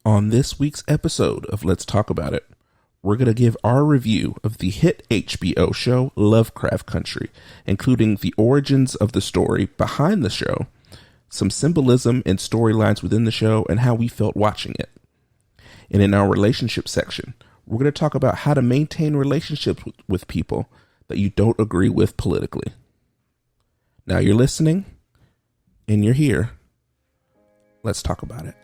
On this week's episode of Let's Talk About It, we're going to give our review of the hit HBO show Lovecraft Country, including the origins of the story behind the show, some symbolism and storylines within the show, and how we felt watching it. And in our relationship section, we're going to talk about how to maintain relationships with people that you don't agree with politically. Now you're listening, and you're here. Let's talk about it.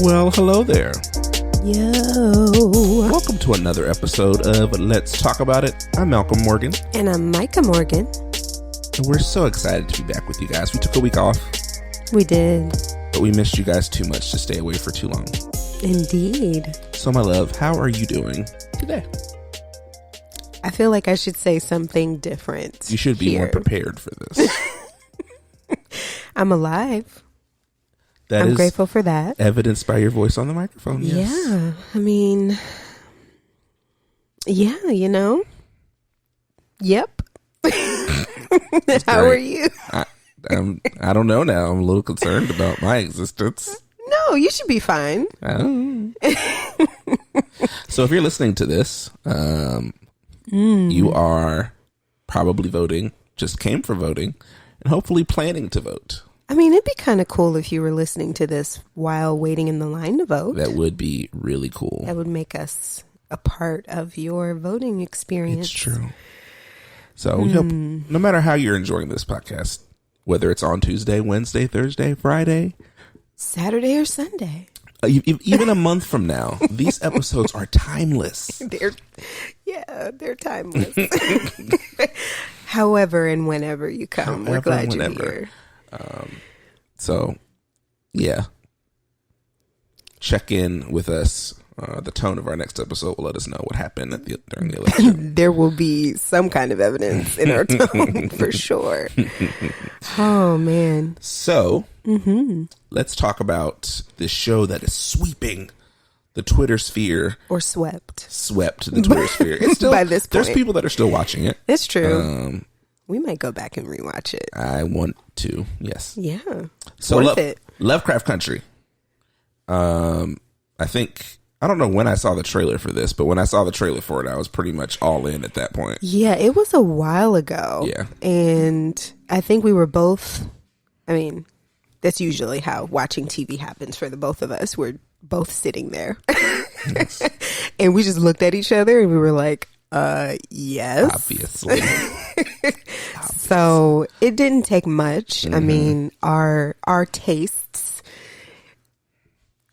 Well, hello there. Yo. Welcome to another episode of Let's Talk About It. I'm Malcolm Morgan. And I'm Micah Morgan. And we're so excited to be back with you guys. We took a week off. We did. But we missed you guys too much to stay away for too long. Indeed. So, my love, how are you doing today? I feel like I should say something different. You should be more prepared for this. I'm alive. I'm grateful for that. Evidenced by your voice on the microphone. Yes. Yeah. I mean, yeah, you know. Yep. How are you? I don't know now. I'm a little concerned about my existence. No, you should be fine. So if you're listening to this, you are probably voting, just came for voting, and hopefully planning to vote. I mean, it'd be kind of cool if you were listening to this while waiting in the line to vote. That would be really cool. That would make us a part of your voting experience. It's true. So we hope, no matter how you're enjoying this podcast, whether it's on Tuesday, Wednesday, Thursday, Friday, Saturday, or Sunday, even a month from now, these episodes are timeless. They're timeless. However and whenever you come, we're glad you're here. So, yeah. Check in with us. The tone of our next episode will let us know what happened during the election. There will be some kind of evidence in our tone for sure. Oh, man. So, let's talk about this show that is sweeping the Twitter sphere. Or swept the Twitter sphere. It's still, by this point. There's people that are still watching it. It's true. We might go back and rewatch it. I want to, yes. Yeah. So worth it. Lovecraft Country. I don't know when I saw the trailer for this, but when I saw the trailer for it, I was pretty much all in at that point. Yeah, it was a while ago. Yeah. And I think we were both, I mean, that's usually how watching TV happens for the both of us. We're both sitting there. Yes. And we just looked at each other and we were like, yes. Obviously. So it didn't take much. I mean, our tastes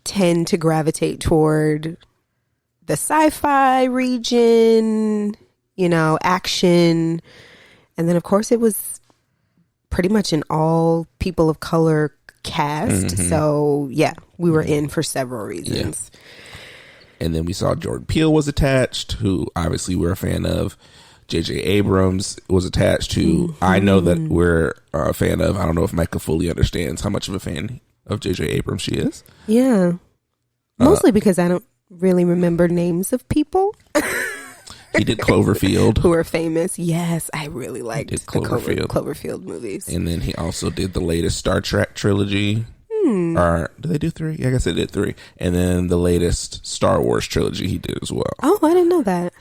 tend to gravitate toward the sci-fi region, you know, action. And then, of course, it was pretty much an all people of color cast. So, yeah, we were in for several reasons. Yeah. And then we saw Jordan Peele was attached, who obviously we're a fan of. J.J. Abrams was attached, who I know that we're a fan of. I don't know if Micah fully understands how much of a fan of J.J. Abrams she is. Yeah. Mostly because I don't really remember names of people. He did Cloverfield. Who are famous. Yes, I really liked the Cloverfield movies. And then he also did the latest Star Trek trilogy. Or did they do 3? Yeah, I guess they did 3. And then the latest Star Wars trilogy he did as well. Oh, I didn't know that.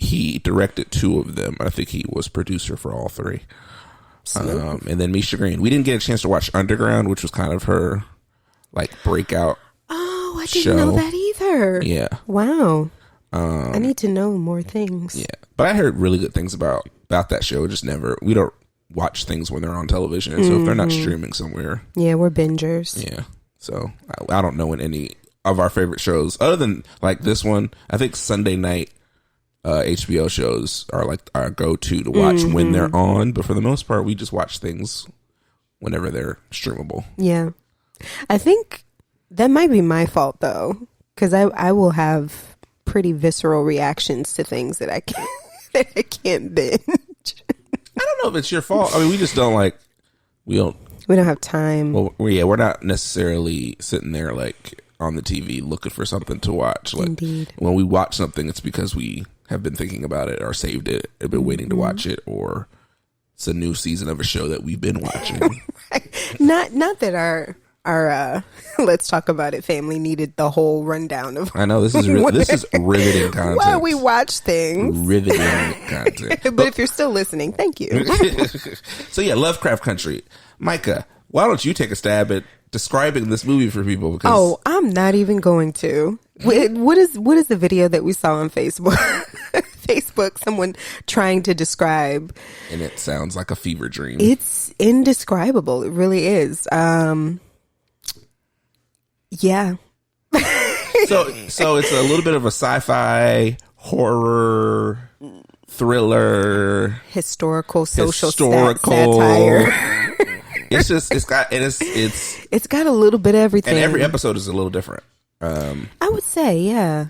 He directed 2 of them. I think he was producer for all 3. And then Misha Green. We didn't get a chance to watch Underground, which was kind of her like breakout. Oh, I didn't know that either. Yeah. Wow. I need to know more things. Yeah, but I heard really good things about that show. We don't watch things when they're on television, and so if they're not streaming somewhere, yeah, we're bingers. Yeah, so I don't know when any of our favorite shows, other than like this one, I think Sunday night HBO shows are like our go-to to watch when they're on, but for the most part, we just watch things whenever they're streamable. Yeah. I think that might be my fault though, because I will have pretty visceral reactions to things that I can't that I can't binge. I don't know if it's your fault. I mean, we just don't like. We don't have time. Well, yeah, we're not necessarily sitting there like on the TV looking for something to watch. Like, Indeed. When we watch something, it's because we have been thinking about it or saved it, have been waiting to watch it, or it's a new season of a show that we've been watching. Right. Not that our Let's Talk About It family needed the whole rundown of. I know this is riveting content. Why we watch things. Riveting content. But if you're still listening, thank you. So yeah, Lovecraft Country. Micah, why don't you take a stab at describing this movie for people? Because I'm not even going to. What is the video that we saw on Facebook? Facebook, someone trying to describe, and it sounds like a fever dream. It's indescribable. It really is. Yeah. So it's a little bit of a sci-fi horror thriller, historical satire. It's got a little bit of everything, and every episode is a little different. I would say, yeah.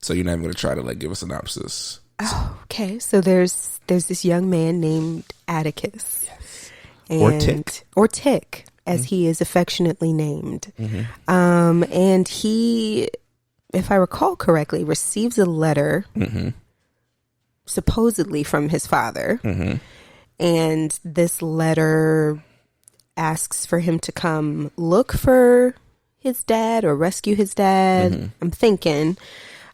So you're not even going to try to like give a synopsis. Oh, okay. So there's this young man named Atticus, yes. or Tick, as he is affectionately named. And he, if I recall correctly, receives a letter, supposedly from his father, and this letter asks for him to come look for his dad or rescue his dad. I'm thinking.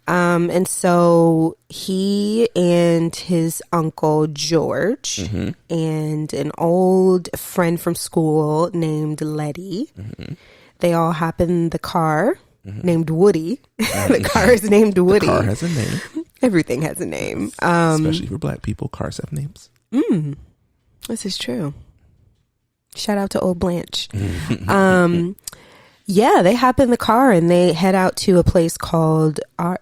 And so he and his uncle George and an old friend from school named Letty, they all hop in the car named Woody. The car is named Woody. The car has a name. Everything has a name. Especially for black people, cars have names. This is true. Shout out to old Blanche. Yeah, they hop in the car and they head out to a place called Ardham.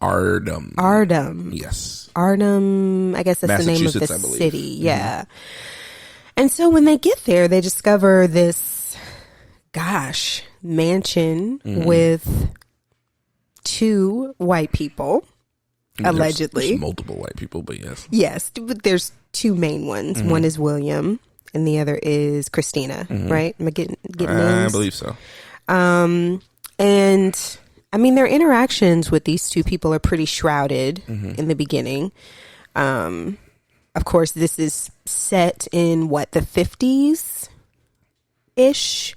Ardham. Yes. Ardham, I guess that's the name of the I believe. city. Yeah. And so when they get there, they discover this, mansion with two white people, allegedly. There's multiple white people, but yes. Yes, but there's two main ones. One is William and the other is Christina, right? Am I getting names? I believe so. And I mean, their interactions with these two people are pretty shrouded in the beginning. Of course, this is set in the 50s-ish.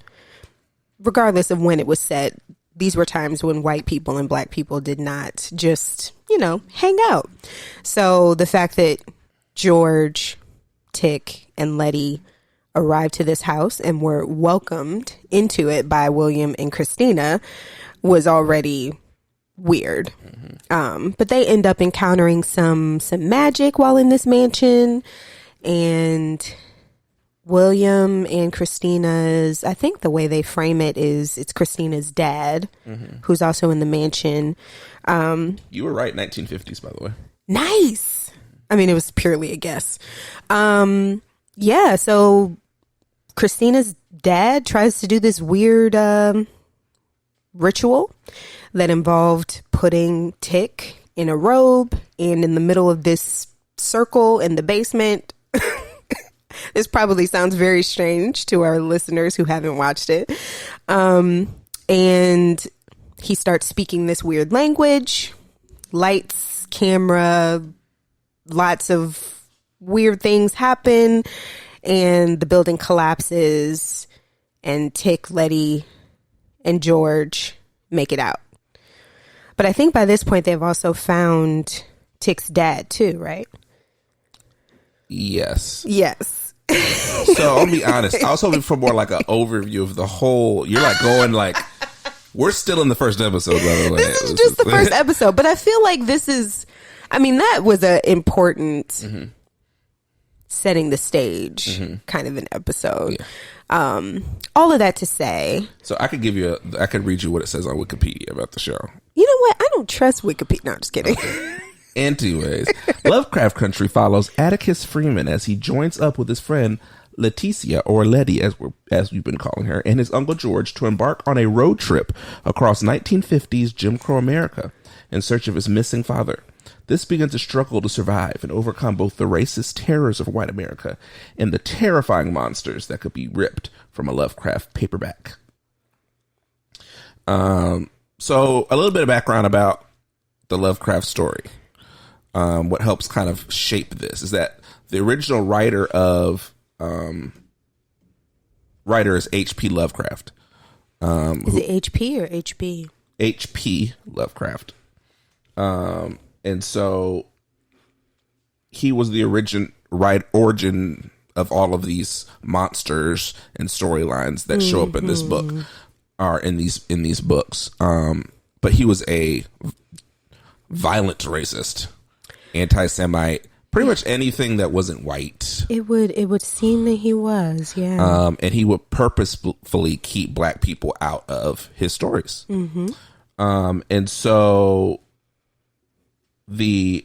Regardless of when it was set, these were times when white people and black people did not just, hang out. So the fact that George, Tick, and Letty arrived to this house and were welcomed into it by William and Christina was already weird. But they end up encountering some magic while in this mansion, and William and Christina's, I think the way they frame it is it's Christina's dad, who's also in the mansion. You were right, 1950s, by the way. Nice. I mean, it was purely a guess. Yeah, so Christina's dad tries to do this weird ritual that involved putting Tick in a robe and in the middle of this circle in the basement. This probably sounds very strange to our listeners who haven't watched it. And he starts speaking this weird language, lights, camera, lots of weird things happen, and the building collapses, and Tick, Letty, and George make it out. But I think by this point they've also found Tick's dad too, right? Yes. So I'll be honest, I was hoping for more like an overview of the whole. You're like going like, we're still in the first episode, by the way. This is just the first episode, but I feel like this is, I mean, that was an important setting the stage kind of an episode. Yeah. All of that to say. So I could I could read you what it says on Wikipedia about the show. You know what? I don't trust Wikipedia. No, I'm just kidding. Okay. Anyways, Lovecraft Country follows Atticus Freeman as he joins up with his friend Leticia, or Letty as we've been calling her, and his Uncle George to embark on a road trip across 1950s Jim Crow America in search of his missing father. This begins a struggle to survive and overcome both the racist terrors of white America and the terrifying monsters that could be ripped from a Lovecraft paperback. So a little bit of background about the Lovecraft story. What helps kind of shape this is that the original writer is H.P. Lovecraft. Is it H.P. or H.B.? H.P. Lovecraft. And so he was the origin of all of these monsters and storylines that show up in this book, are in these books. But he was a violent racist, anti-Semite, pretty much anything that wasn't white. It would seem that he was, yeah. And he would purposefully keep black people out of his stories. And so the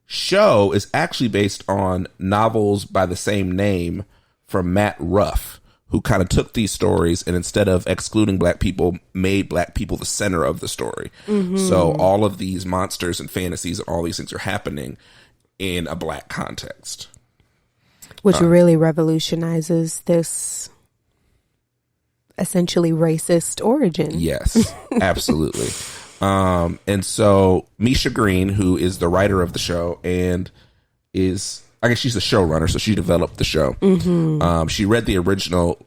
show is actually based on novels by the same name from Matt Ruff, who kind of took these stories and instead of excluding black people, made black people the center of the story. So all of these monsters and fantasies and all these things are happening in a black context. Which really revolutionizes this essentially racist origin. Yes, absolutely. And so Misha Green, who is the writer of the show and I guess she's the showrunner, so she developed the show. She read the original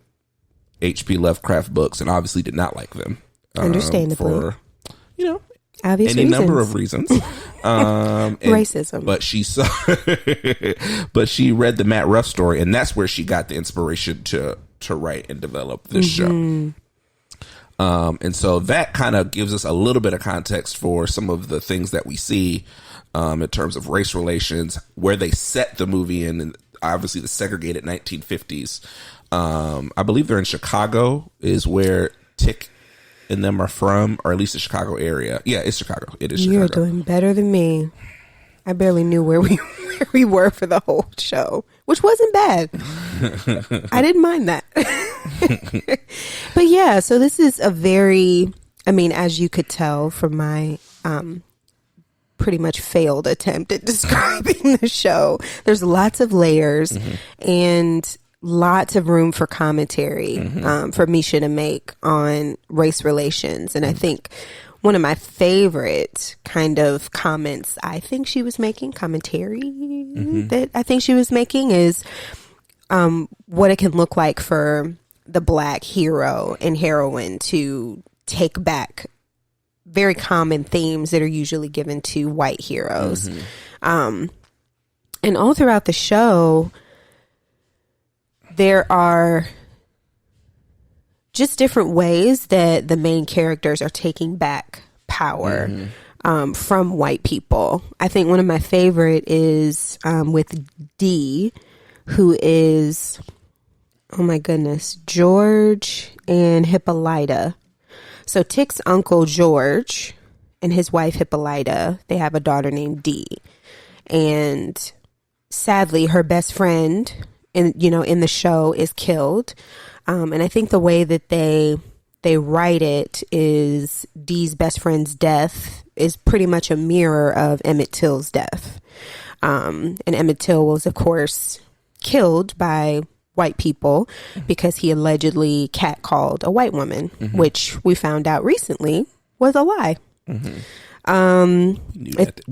H.P. Lovecraft books and obviously did not like them. Understandably. For, obvious any reasons. number of reasons. Racism. But she read the Matt Ruff story, and that's where she got the inspiration to write and develop this show. And so that kind of gives us a little bit of context for some of the things that we see in terms of race relations, where they set the movie in, and obviously the segregated 1950s. I believe they're in Chicago is where Tick and them are from, or at least the Chicago area. Yeah, it's Chicago. It is Chicago. You're doing better than me. I barely knew where we were for the whole show, which wasn't bad. I didn't mind that. But yeah, so this is a very, as you could tell from my pretty much failed attempt at describing the show, there's lots of layers and lots of room for commentary for Misha to make on race relations. And I think one of my favorite kind of comments I think she was making, that I think she was making is what it can look like for the black hero and heroine to take back very common themes that are usually given to white heroes. And all throughout the show, there are just different ways that the main characters are taking back power from white people. I think one of my favorite is with Dee, who is, oh my goodness, George and Hippolyta. So Tick's uncle George and his wife Hippolyta, they have a daughter named Dee. And sadly, her best friend in the show is killed. And I think the way that they write it is Dee's best friend's death is pretty much a mirror of Emmett Till's death. And Emmett Till was, of course, killed by white people because he allegedly catcalled a white woman, which we found out recently was a lie. We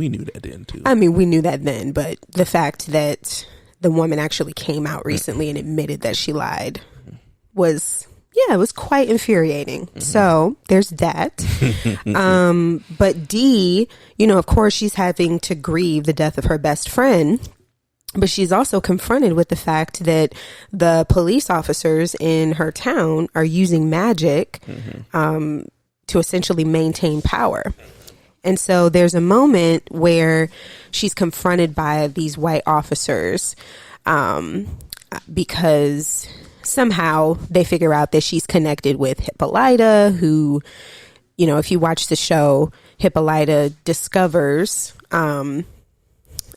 knew that then too. We knew that then, but the fact that the woman actually came out recently and admitted that she lied was, it was quite infuriating. So there's that. But Dee, of course she's having to grieve the death of her best friend, but she's also confronted with the fact that the police officers in her town are using magic to essentially maintain power. And so there's a moment where she's confronted by these white officers because somehow they figure out that she's connected with Hippolyta, who, if you watch the show, Hippolyta discovers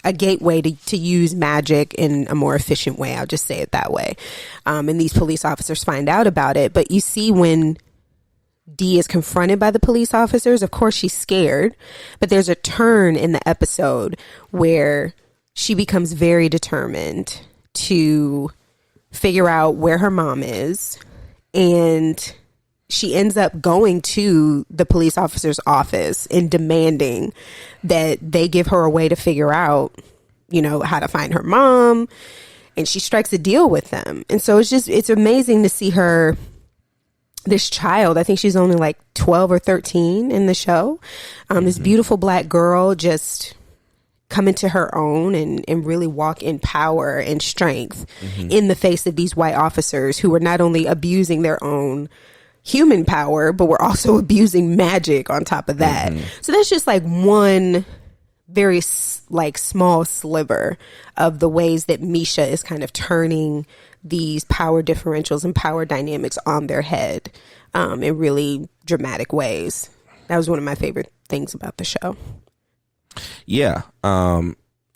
a gateway to use magic in a more efficient way. I'll just say it that way. And these police officers find out about it. But you see when Dee is confronted by the police officers, of course she's scared. But there's a turn in the episode where she becomes very determined to figure out where her mom is. And she ends up going to the police officer's office and demanding that they give her a way to figure out, you know, how to find her mom. And she strikes a deal with them. And so it's amazing to see her, this child, I think she's only like 12 or 13 in the show. This beautiful black girl just come into her own and really walk in power and strength in the face of these white officers who were not only abusing their own human power, but we're also abusing magic on top of that. So that's just like one very like small sliver of the ways that Misha is kind of turning these power differentials and power dynamics on their head in really dramatic ways. That was one of my favorite things about the show. Yeah.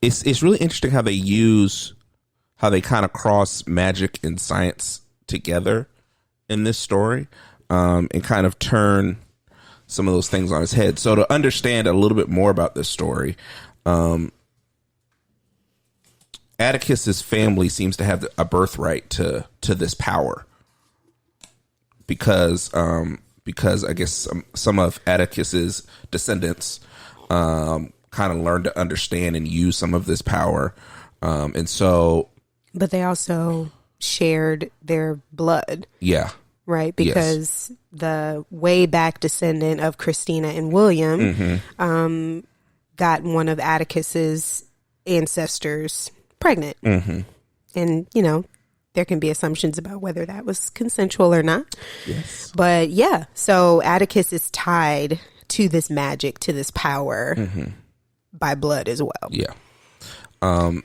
It's really interesting how they kind of cross magic and science together in this story. And kind of turn some of those things on its head. So to understand a little bit more about this story, Atticus's family seems to have a birthright to this power because I guess some of Atticus's descendants kind of learned to understand and use some of this power, and so. But they also shared their blood. Yeah. Right, because the way back descendant of Christina and William got one of Atticus's ancestors pregnant. And, you know, there can be assumptions about whether that was consensual or not. Yes. But yeah, so Atticus is tied to this magic, to this power by blood as well. Yeah.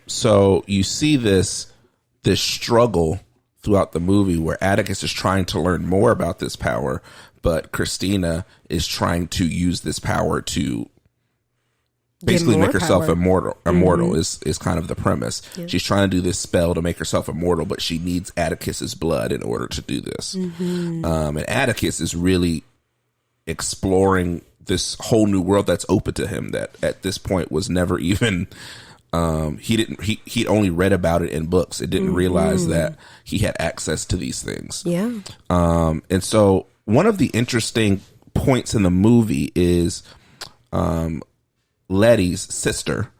So you see this struggle throughout the movie where Atticus is trying to learn more about this power, but Christina is trying to use this power to basically make herself immortal. Is kind of the premise. Yeah. She's trying to do this spell to make herself immortal, but she needs Atticus's blood in order to do this. And Atticus is really exploring this whole new world that's open to him that at this point was never even he'd only read about it in books and didn't realize that he had access to these things. Yeah. And so one of the interesting points in the movie is Letty's sister.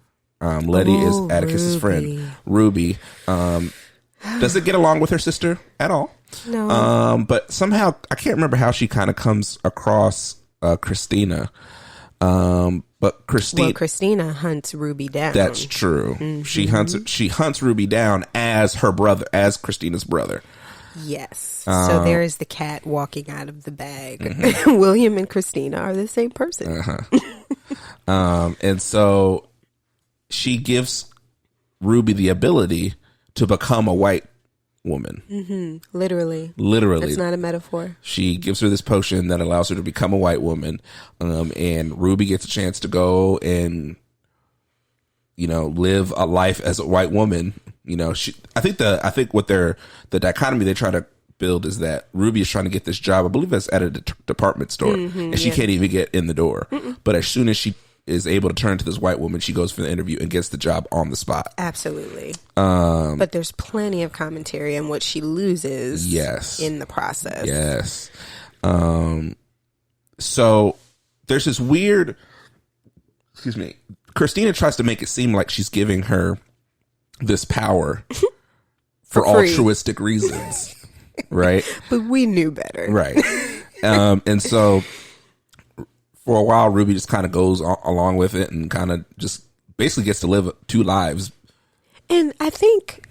Letty is Atticus's friend, Ruby. Doesn't get along with her sister at all. No. But somehow I can't remember how she kind of comes across Christina. But Christina hunts Ruby down. That's true. She hunts Ruby down as her brother, as Christina's brother. Yes. So there is the cat walking out of the bag. William and Christina are the same person. And so she gives Ruby the ability to become a white woman. Literally. That's not a metaphor. She gives her this potion that allows her to become a white woman. And Ruby gets a chance to go and, you know, live a life as a white woman. You know, I think what the dichotomy they try to build is that Ruby is trying to get this job. I believe that's at a department store, and she can't even get in the door. But as soon as she is able to turn to this white woman, she goes for the interview and gets the job on the spot. Absolutely. But there's plenty of commentary on what she loses in the process. Yes. So there's this weird, Christina tries to make it seem like she's giving her this power for altruistic reasons. Right. But we knew better. Right. And so for a while, Ruby just kind of goes along with it and kind of just basically gets to live two lives. And I think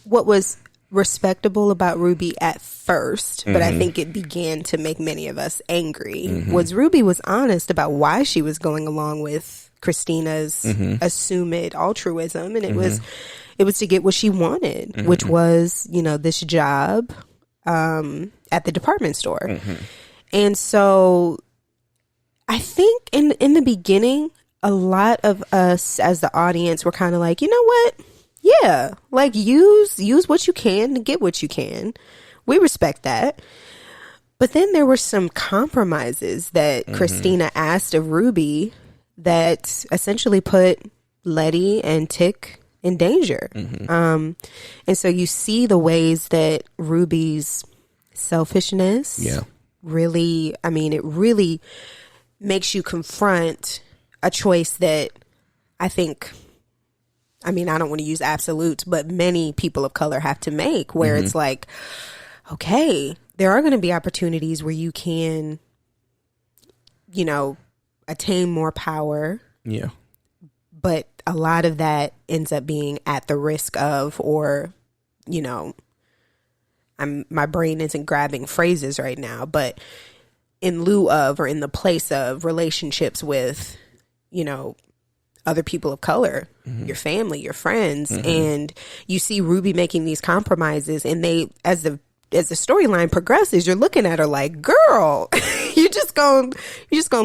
what was respectable about Ruby at first, but I think it began to make many of us angry, was Ruby was honest about why she was going along with Christina's assumed altruism. And it was to get what she wanted, which was, you know, this job at the department store. And so I think in the beginning a lot of us as the audience were kind of like, you know what? Yeah, like use what you can to get what you can. We respect that. But then there were some compromises that Christina asked of Ruby that essentially put Letty and Tick in danger. And so you see the ways that Ruby's selfishness really, I mean, it really makes you confront a choice that I think, I mean, I don't want to use absolutes, but many people of color have to make, where it's like, okay, there are going to be opportunities where you can, you know, attain more power. Yeah. But a lot of that ends up being at the risk of, or, you know, my brain isn't grabbing phrases right now, but in lieu of, or in the place of relationships with, you know, other people of color, your family, your friends. And you see Ruby making these compromises, and they, as the storyline progresses, you're looking at her like, girl, you just gonna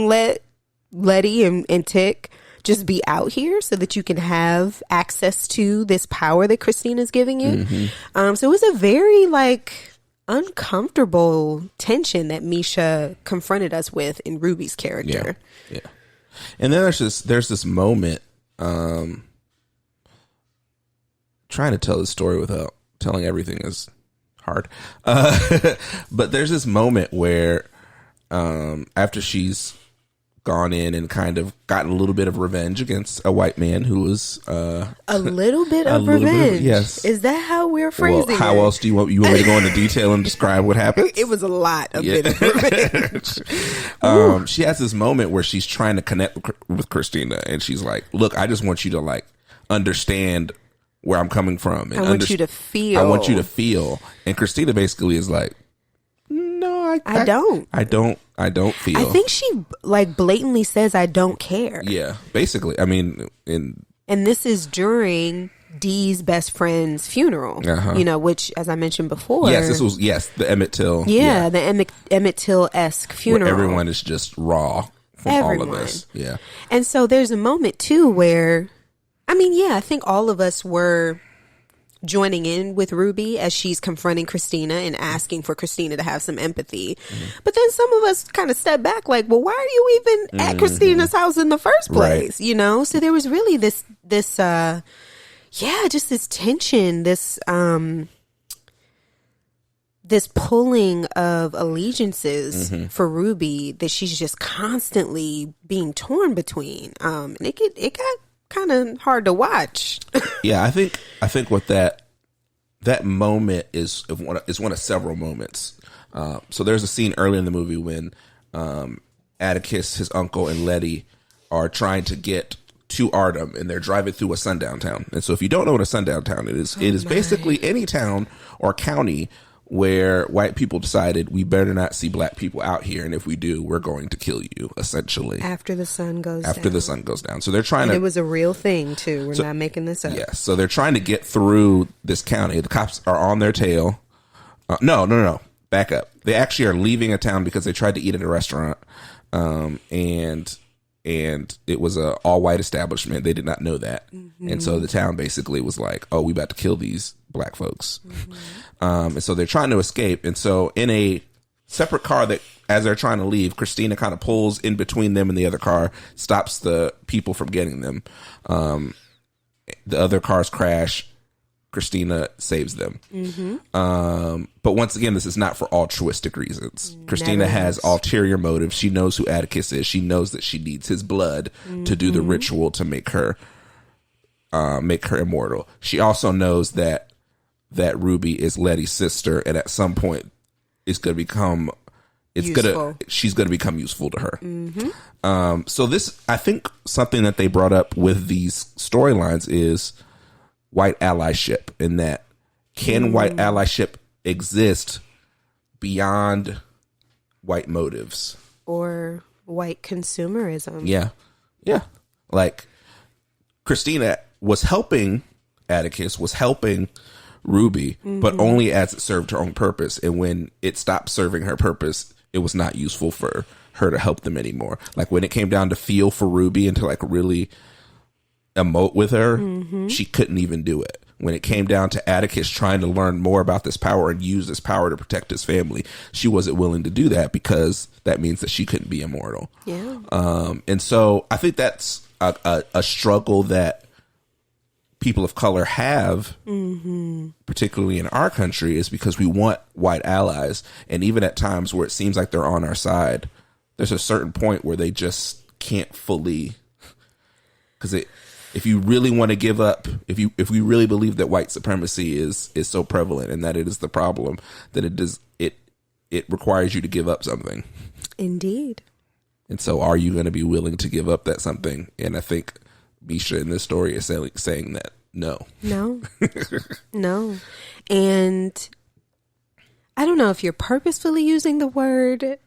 let Letty and Tick just be out here so that you can have access to this power that Christina's giving you. So it was a very like uncomfortable tension that Misha confronted us with in Ruby's character. Yeah. And then there's this moment, trying to tell the story without telling everything is hard. But there's this moment where, after she's gone in and kind of gotten a little bit of revenge against a white man who was, a little bit of revenge. Yes. Is that how we're phrasing it? How else do you want me to go into detail and describe what happened? It was a lot of bit of revenge. She has this moment where she's trying to connect with Christina, and she's like, look, I just want you to like understand where I'm coming from. And I want you to feel. I want you to feel. And Christina basically is like, no, I don't. I don't feel. I think she like blatantly says, I don't care. Yeah, basically. I mean, and this is during Dee's best friend's funeral, you know, which, as I mentioned before. Yes, this was, the Emmett Till. Yeah, the Emmett Till-esque funeral. Where everyone is just raw from all of this. Yeah. And so there's a moment too where, I mean, I think all of us were joining in with Ruby as she's confronting Christina and asking for Christina to have some empathy. But then some of us kind of step back like, well, why are you even at Christina's house in the first place? Right. You know? So there was really this just this tension, this pulling of allegiances for Ruby that she's just constantly being torn between. And it got kind of hard to watch. Yeah, I think what that moment is one of several moments. So there's a scene early in the movie when Atticus, his uncle, and Letty are trying to get to Artem, and they're driving through a sundown town. And so if you don't know what a sundown town is, it is basically any town or county where white people decided we better not see black people out here, and if we do, we're going to kill you, essentially. After the sun goes down. So they're trying to... It was a real thing, too. We're not making this up. Yeah, so they're trying to get through this county. The cops are on their tail. No. Back up. They actually are leaving a town because they tried to eat at a restaurant, and it was a all-white establishment. They did not know that. And so the town basically was like, oh, we about to kill these black folks. And so they're trying to escape. And so in a separate car that, as they're trying to leave, Christina kind of pulls in between them and the other car, stops the people from getting them. The other cars crash. Christina saves them. But once again, this is not for altruistic reasons. Christina has ulterior motives. She knows who Atticus is. She knows that she needs his blood to do the ritual to make her immortal. She also knows that Ruby is Letty's sister, and at some point she's going to become useful to her. So this, I think something that they brought up with these storylines is white allyship, in that can white allyship exist beyond white motives or white consumerism? Yeah. Like Christina was helping Atticus, was helping Ruby, but only as it served her own purpose. And when it stopped serving her purpose, it was not useful for her to help them anymore. Like when it came down to feel for Ruby and to like really emote with her, she couldn't even do it. When it came down to Atticus trying to learn more about this power and use this power to protect his family, she wasn't willing to do that because that means that she couldn't be immortal. Yeah. And so I think that's a struggle that people of color have, particularly in our country, is because we want white allies. And even at times where it seems like they're on our side, there's a certain point where they just can't fully, because if you really want to give up, if we really believe that white supremacy is so prevalent and that it is the problem, then it requires you to give up something. Indeed. And so are you going to be willing to give up that something? And I think Misha in this story is saying that no. No. And I don't know if you're purposefully using the word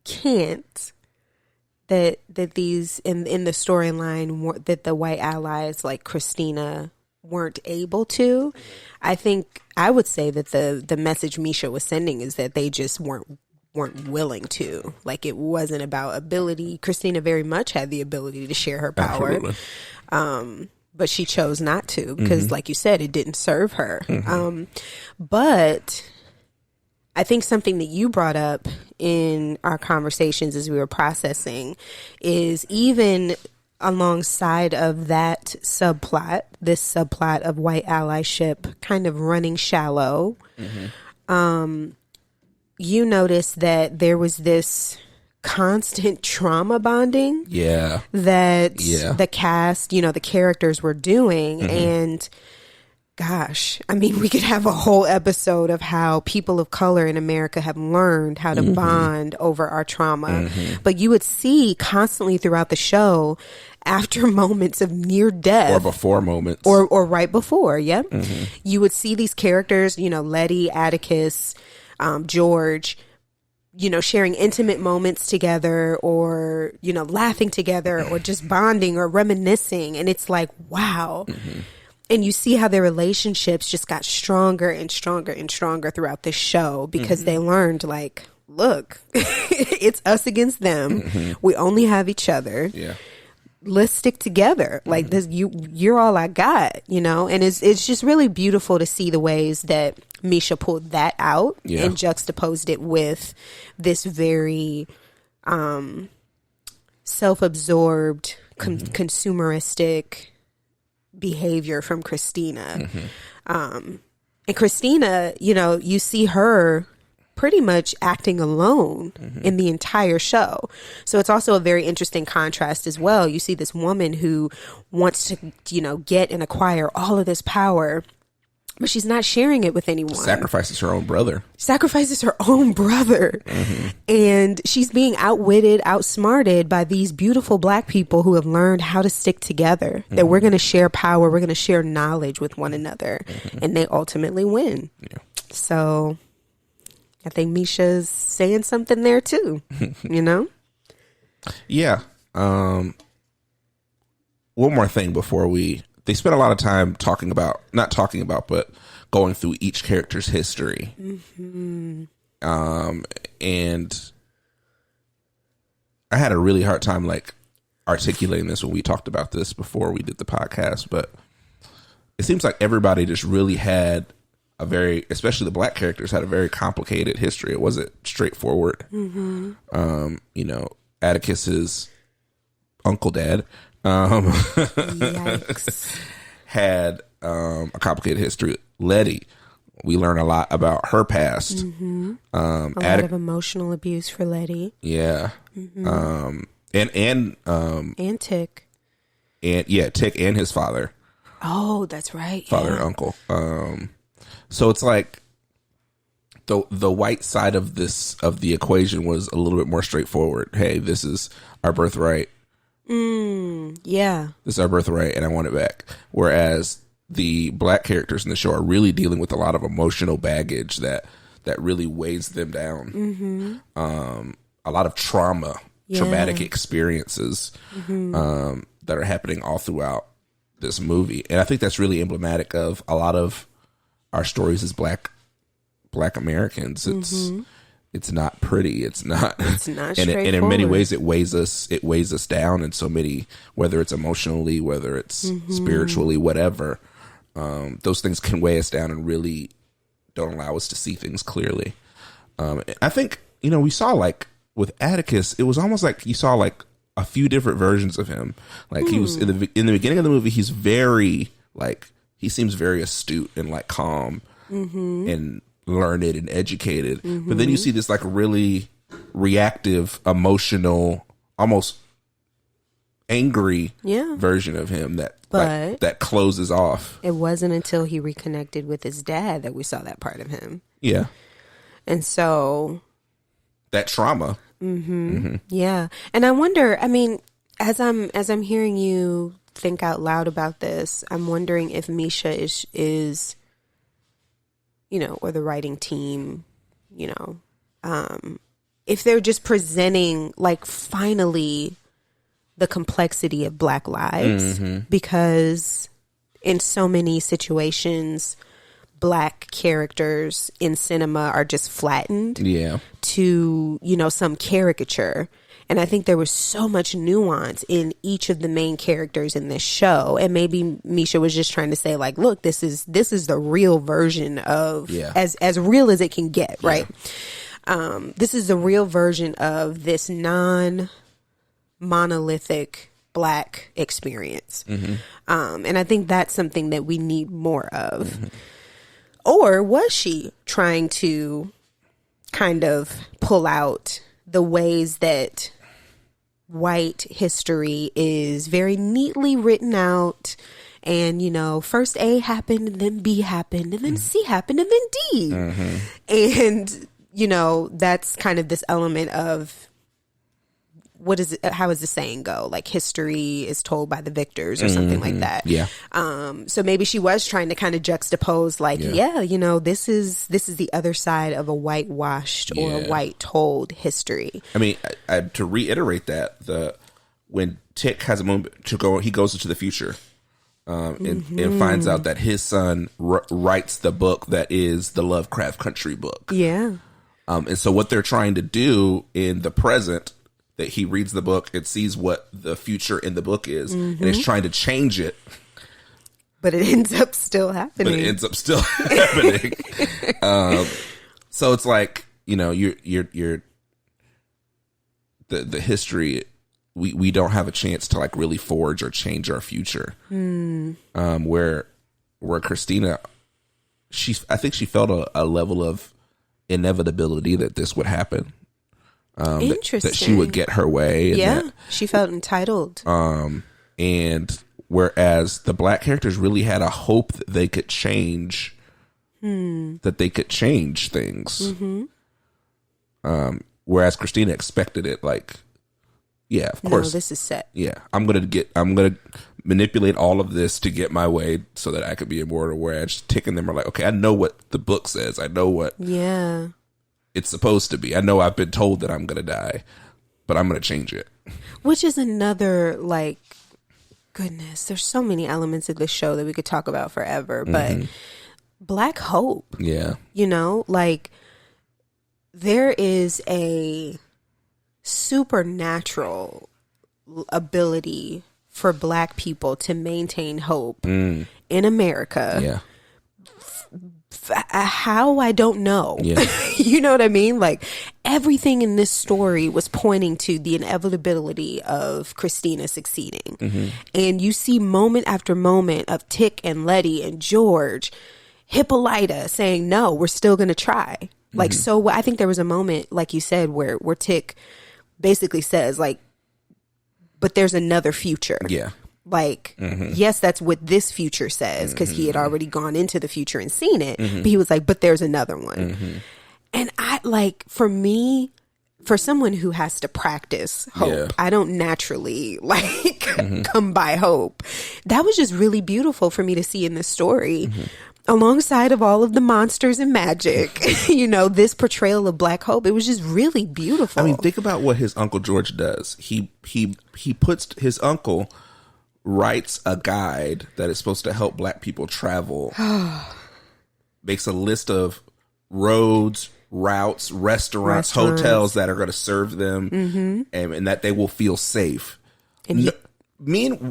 can't. That these in the storyline that the white allies like Christina weren't able to. I think I would say that the message Misha was sending is that they just weren't willing to. Like it wasn't about ability. Christina very much had the ability to share her power. Absolutely. But she chose not to because like you said, it didn't serve her. But I think something that you brought up in our conversations as we were processing is even alongside of that subplot, this subplot of white allyship kind of running shallow, you noticed that there was this constant trauma bonding that the cast, the characters were doing. And gosh, I mean, we could have a whole episode of how people of color in America have learned how to bond over our trauma. But you would see constantly throughout the show, after moments of near death, or before moments, or right before, you would see these characters, Letty, Atticus, George, sharing intimate moments together, or laughing together, or just bonding or reminiscing, and it's like, wow. And you see how their relationships just got stronger and stronger and stronger throughout this show because they learned, like, look, it's us against them. We only have each other. Yeah. Let's stick together. Like this, you're all I got, and it's just really beautiful to see the ways that Misha pulled that out and juxtaposed it with this very self-absorbed, consumeristic behavior from Christina. And Christina, you see her pretty much acting alone in the entire show. So it's also a very interesting contrast as well. You see this woman who wants to, get and acquire all of this power, but she's not sharing it with anyone. Sacrifices her own brother. And she's being outwitted, outsmarted by these beautiful Black people who have learned how to stick together, that we're going to share power, we're going to share knowledge with one another, and they ultimately win. Yeah. So I think Misha's saying something there too, Yeah. One more thing before they spent a lot of time but going through each character's history. And I had a really hard time like articulating this when we talked about this before we did the podcast, but it seems like everybody just really had especially the Black characters had a very complicated history. It wasn't straightforward. Atticus's uncle dad had a complicated history. Letty, we learn a lot about her past. A lot of emotional abuse for Letty. Yeah. And Tick. And Tick and his father. Oh, that's right. Father and uncle. So it's like the white side of the equation was a little bit more straightforward. Hey, this is our birthright. Yeah. This is our birthright and I want it back. Whereas the Black characters in the show are really dealing with a lot of emotional baggage that really weighs them down. A lot of traumatic experiences that are happening all throughout this movie. And I think that's really emblematic of a lot of our stories as Black Americans. It's it's not pretty. It's not straightforward. And in many ways it weighs us down in so many, whether it's emotionally, whether it's spiritually, whatever. Those things can weigh us down and really don't allow us to see things clearly. I think, we saw like with Atticus, it was almost like you saw like a few different versions of him. Like he was in the beginning of the movie, he's very like, he seems very astute and like calm and learned and educated. But then you see this like really reactive, emotional, almost angry version of him that closes off. It wasn't until he reconnected with his dad that we saw that part of him. Yeah. And so that trauma. Yeah. And I wonder, I mean, as I'm hearing you think out loud about this, I'm wondering if Misha is or the writing team, if they're just presenting like finally the complexity of Black lives, because in so many situations, Black characters in cinema are just flattened to, some caricature. And I think there was so much nuance in each of the main characters in this show. And maybe Misha was just trying to say like, look, this is the real version of as real as it can get. Right. This is the real version of this non-monolithic Black experience. And I think that's something that we need more of. Or was she trying to kind of pull out the ways that white history is very neatly written out, and first A happened and then B happened and then C happened and then D, and that's kind of this element of how does the saying go? Like history is told by the victors or something like that. Yeah. So maybe she was trying to kind of juxtapose like, this is the other side of a whitewashed or a white told history. I mean, to reiterate that, when Tick has a moment to go, he goes into the future and finds out that his son writes the book that is the Lovecraft Country book. Yeah. And so what they're trying to do in the present, that he reads the book and sees what the future in the book is, and is trying to change it. But it ends up still happening. So it's like, you're the history, we don't have a chance to like really forge or change our future. Where Christina, I think she felt a level of inevitability that this would happen. Interesting. That she would get her way. And she felt entitled. And whereas the Black characters really had a hope that they could change, that they could change things. Whereas Christina expected it like, of course. No, this is set. Yeah, I'm gonna manipulate all of this to get my way so that I could be immortal. Whereas Tick and them are like, okay, I know what the book says. I know what. Yeah. It's supposed to be. I know I've been told that I'm going to die, but I'm going to change it. Which is another, like, goodness, there's so many elements of this show that we could talk about forever, but Black hope. Yeah. Like, there is a supernatural ability for Black people to maintain hope in America. Yeah. How, I don't know. Yeah. You know what I mean? Like everything in this story was pointing to the inevitability of Christina succeeding. And you see moment after moment of Tick and Letty and George, Hippolyta saying, no, we're still going to try. Like, so I think there was a moment, like you said, where Tick basically says like, but there's another future. Yeah. Like, yes, that's what this future says, because he had already gone into the future and seen it. But he was like, but there's another one. And I like, for me, for someone who has to practice hope, I don't naturally like come by hope. That was just really beautiful for me to see in this story. Alongside of all of the monsters and magic, this portrayal of Black hope, it was just really beautiful. I mean, think about what his Uncle George does. He puts his uncle writes a guide that is supposed to help Black people travel, makes a list of roads, routes, restaurants, hotels that are going to serve them, and that they will feel safe. And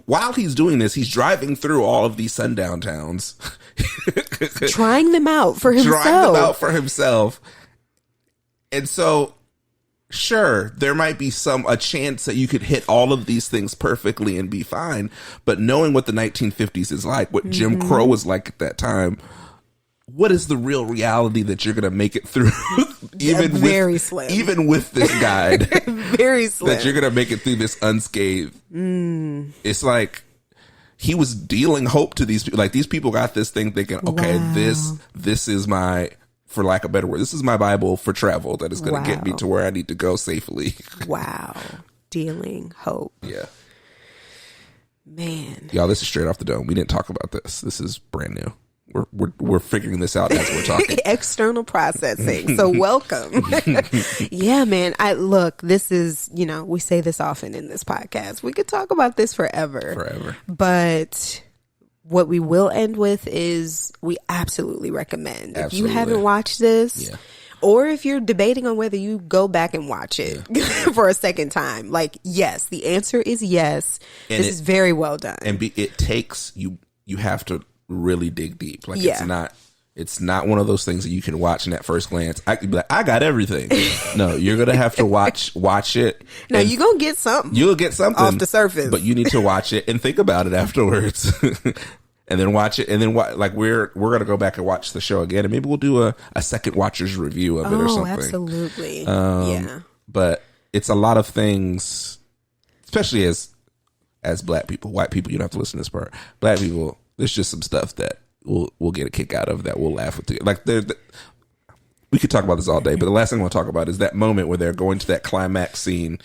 while he's doing this, he's driving through all of these sundown towns, trying them out for himself. And so, sure, there might be a chance that you could hit all of these things perfectly and be fine. But knowing what the 1950s is like, what Jim Crow was like at that time, what is the real reality that you're going to make it through? Even with this guide, very slim. That you're going to make it through this unscathed. It's like he was dealing hope to these people. Like, these people got this thing thinking, okay, this is my, for lack of a better word, this is my Bible for travel that is going to get me to where I need to go safely. Wow. Dealing hope. Yeah. Man. Y'all, this is straight off the dome. We didn't talk about this. This is brand new. We're figuring this out as we're talking. External processing. So welcome. Yeah, man. This is, we say this often in this podcast. We could talk about this forever. But what we will end with is we absolutely recommend. If you haven't watched this, or if you're debating on whether you go back and watch it for a second time, like, yes, the answer is yes. And this is very well done. And it takes you have to really dig deep. Like, it's not one of those things that you can watch in at first glance. I could be like, I got everything. No, you're gonna have to watch it. No, you're gonna get something. You'll get something off the surface, but you need to watch it and think about it afterwards. And then watch it, and then like we're gonna go back and watch the show again, and maybe we'll do a second watcher's review of it or something. Absolutely. But it's a lot of things, especially as Black people. White people, you don't have to listen to this part. Black people, there's just some stuff that we'll get a kick out of, that we'll laugh with. Like, we could talk about this all day, but the last thing I want to talk about is that moment where they're going to that climax scene,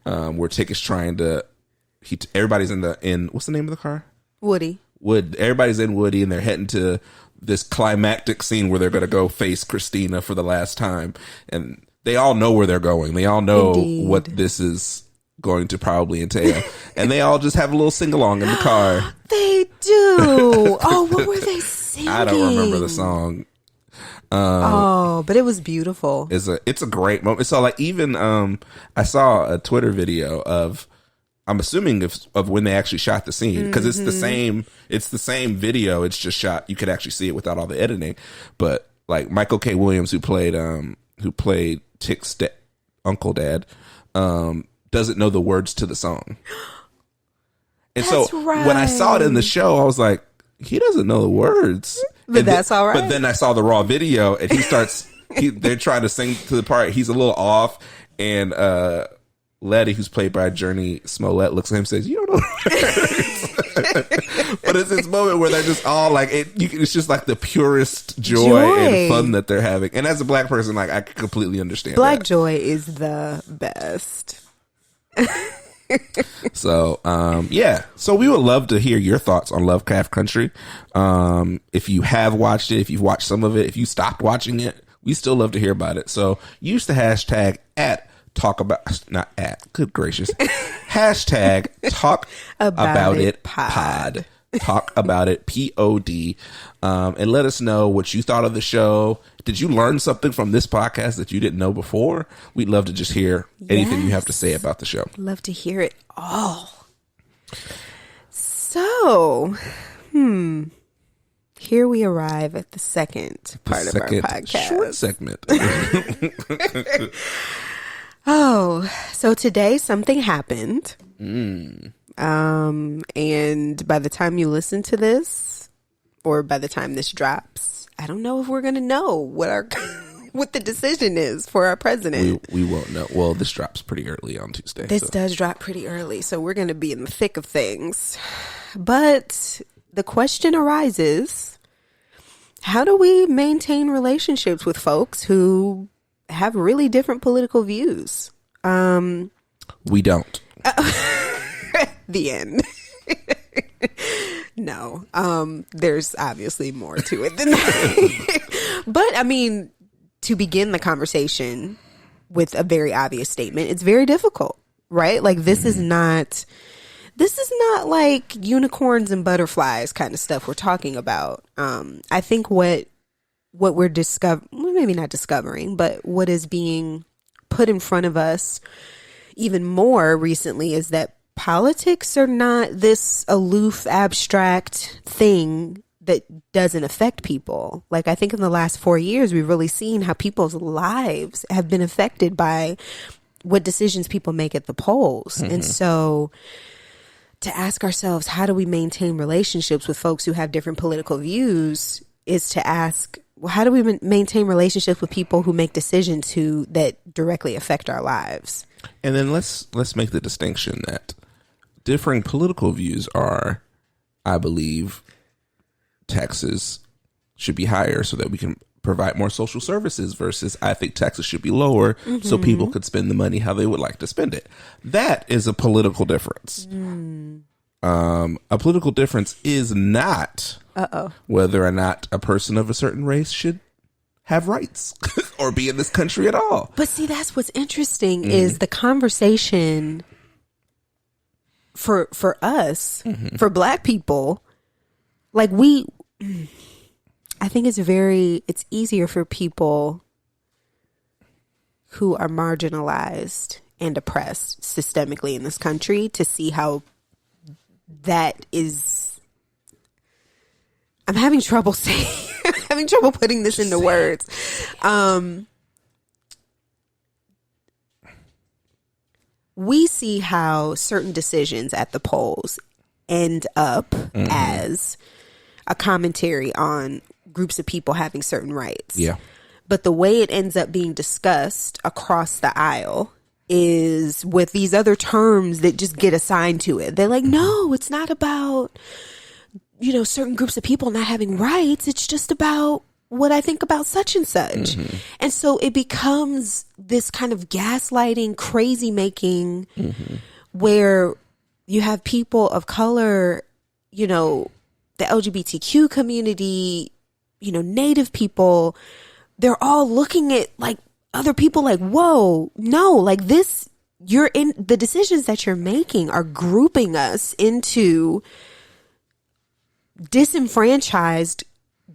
where Tick is trying to. Everybody's in what's the name of the car? Woody. Everybody's in Woody, and they're heading to this climactic scene where they're going to go face Christina for the last time, and they all know where they're going. They all know what this is going to probably entail, and they all just have a little sing-along in the car. They do. Oh, what were they singing? I don't remember the song. But it was beautiful. It's a great moment. So, like, even I saw a Twitter video of, I'm assuming of when they actually shot the scene, because it's the same video. It's just shot. You could actually see it without all the editing. But like Michael K. Williams, who played Tick's uncle dad, doesn't know the words to the song. And that's so right. When I saw it in the show, I was like, he doesn't know the words. But that's all right. But then I saw the raw video, and he starts. They're trying to sing to the part. He's a little off, and Letty, who's played by Journey Smollett, looks at him and says, "You don't know." But it's this moment where they're just all like, it's just like the purest joy and fun that they're having. And as a Black person, like, I completely understand Black that. joy is the best. So, So we would love to hear your thoughts on Lovecraft Country. If you have watched it, if you've watched some of it, if you stopped watching it, we still love to hear about it. So use the hashtag good gracious. Hashtag talk about it pod. Talk about it pod. And let us know what you thought of the show. Did you learn something from this podcast that you didn't know before? We'd love to just hear anything you have to say about the show. Love to hear it all. So, here we arrive at the second part of our podcast. Short segment. So today something happened. And by the time you listen to this, or by the time this drops, I don't know if we're going to know what the decision is for our president. We won't know. Well, this drops pretty early on Tuesday. This does drop pretty early, so we're going to be in the thick of things. But the question arises, how do we maintain relationships with folks who have really different political views? We don't. The end. No. There's obviously more to it than that. But I mean, to begin the conversation with a very obvious statement, it's very difficult, right? Like, this is not like unicorns and butterflies kind of stuff we're talking about. I think what what we're maybe not discovering, but what is being put in front of us even more recently is that politics are not this aloof, abstract thing that doesn't affect people. Like, I think in the last 4 years, we've really seen how people's lives have been affected by what decisions people make at the polls. And so to ask ourselves, how do we maintain relationships with folks who have different political views, is to ask, well, how do we maintain relationships with people who make decisions that directly affect our lives? And then let's make the distinction that differing political views are, I believe, taxes should be higher so that we can provide more social services, versus I think taxes should be lower so people could spend the money how they would like to spend it. That is a political difference. A political difference is not whether or not a person of a certain race should have rights or be in this country at all. But see, that's what's interesting is the conversation for us, for Black people, like I think it's easier for people who are marginalized and oppressed systemically in this country to see how that is. I'm having trouble putting this into words. We see how certain decisions at the polls end up as a commentary on groups of people having certain rights. Yeah. But the way it ends up being discussed across the aisle is with these other terms that just get assigned to it. They're like, no, it's not about, certain groups of people not having rights. It's just about what I think about such and such. And so it becomes this kind of gaslighting, crazy making, where you have people of color, the LGBTQ community, Native people, they're all looking at like other people like, whoa, no, like this, the decisions that you're making are grouping us into disenfranchised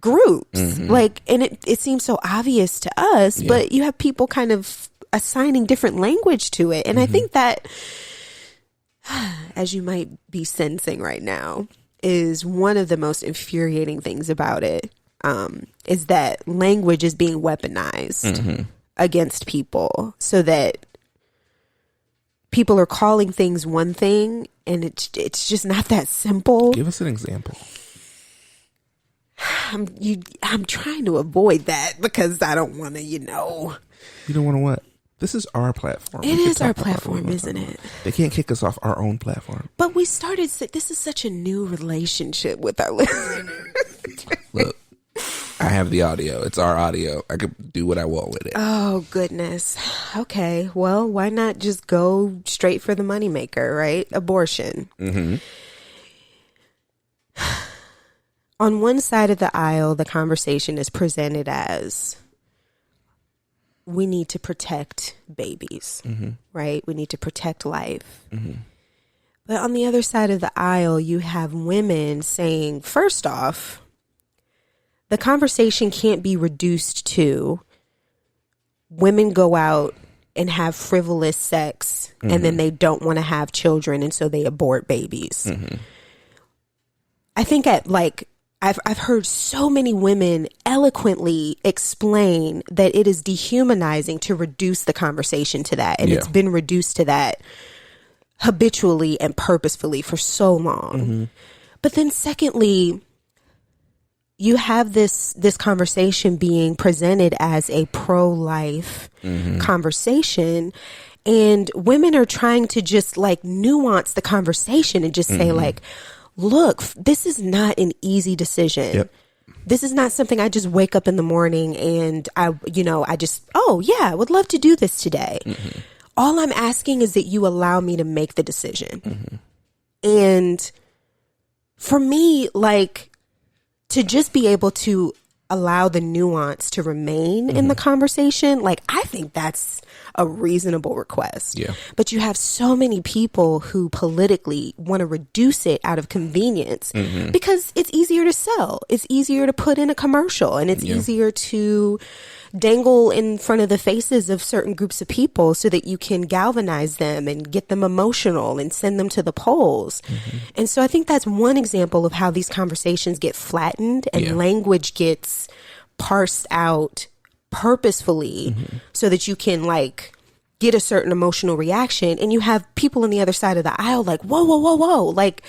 groups. Like, and it seems so obvious to us, but you have people kind of assigning different language to it. And I think that, as you might be sensing right now, is one of the most infuriating things about it, is that language is being weaponized against people so that people are calling things one thing and it's just not that simple. Give us an example. I'm trying to avoid that because I don't want to, You don't want to what? This is our platform. It is our platform, isn't it? They can't kick us off our own platform. But this is such a new relationship with our listeners. Look, I have the audio. It's our audio. I can do what I want with it. Oh, goodness. Okay. Well, why not just go straight for the moneymaker, right? Abortion. On one side of the aisle, the conversation is presented as, we need to protect babies, right? We need to protect life. But on the other side of the aisle, you have women saying, first off, the conversation can't be reduced to women go out and have frivolous sex and then they don't want to have children and so they abort babies. I think I've heard so many women eloquently explain that it is dehumanizing to reduce the conversation to that. And it's been reduced to that habitually and purposefully for so long. But then secondly, you have this conversation being presented as a pro-life conversation. And women are trying to just like nuance the conversation and just say like, look, this is not an easy decision. This is not something I just wake up in the morning and I would love to do this today. All I'm asking is that you allow me to make the decision. And for me, like, to just be able to allow the nuance to remain in the conversation, like, I think that's a reasonable request. Yeah. But you have so many people who politically want to reduce it out of convenience because it's easier to sell. It's easier to put in a commercial, and it's easier to dangle in front of the faces of certain groups of people so that you can galvanize them and get them emotional and send them to the polls. And so I think that's one example of how these conversations get flattened and language gets parsed out purposefully so that you can like get a certain emotional reaction, and you have people on the other side of the aisle like, whoa, whoa, whoa, whoa. Like,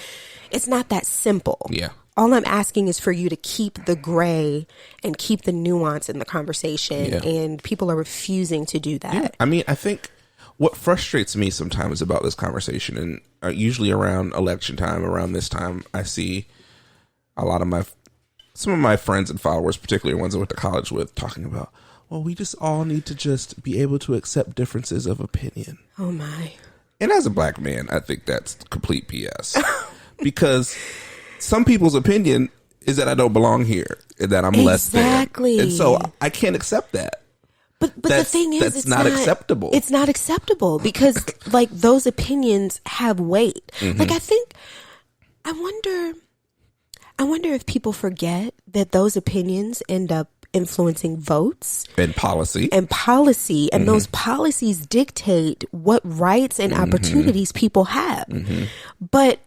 it's not that simple. Yeah. All I'm asking is for you to keep the gray and keep the nuance in the conversation. And people are refusing to do that. Yeah. I mean, I think what frustrates me sometimes about this conversation, and usually around election time, around this time, I see a lot of some of my friends and followers, particularly ones I went to college with, talking about, well, we just all need to just be able to accept differences of opinion. Oh my. And as a black man, I think that's complete BS. Because some people's opinion is that I don't belong here and that I'm less than. Exactly. And so I can't accept that. But the thing is, that's not acceptable. It's not acceptable because like those opinions have weight. Like I wonder if people forget that those opinions end up influencing votes and policy and those policies dictate what rights and opportunities people have. But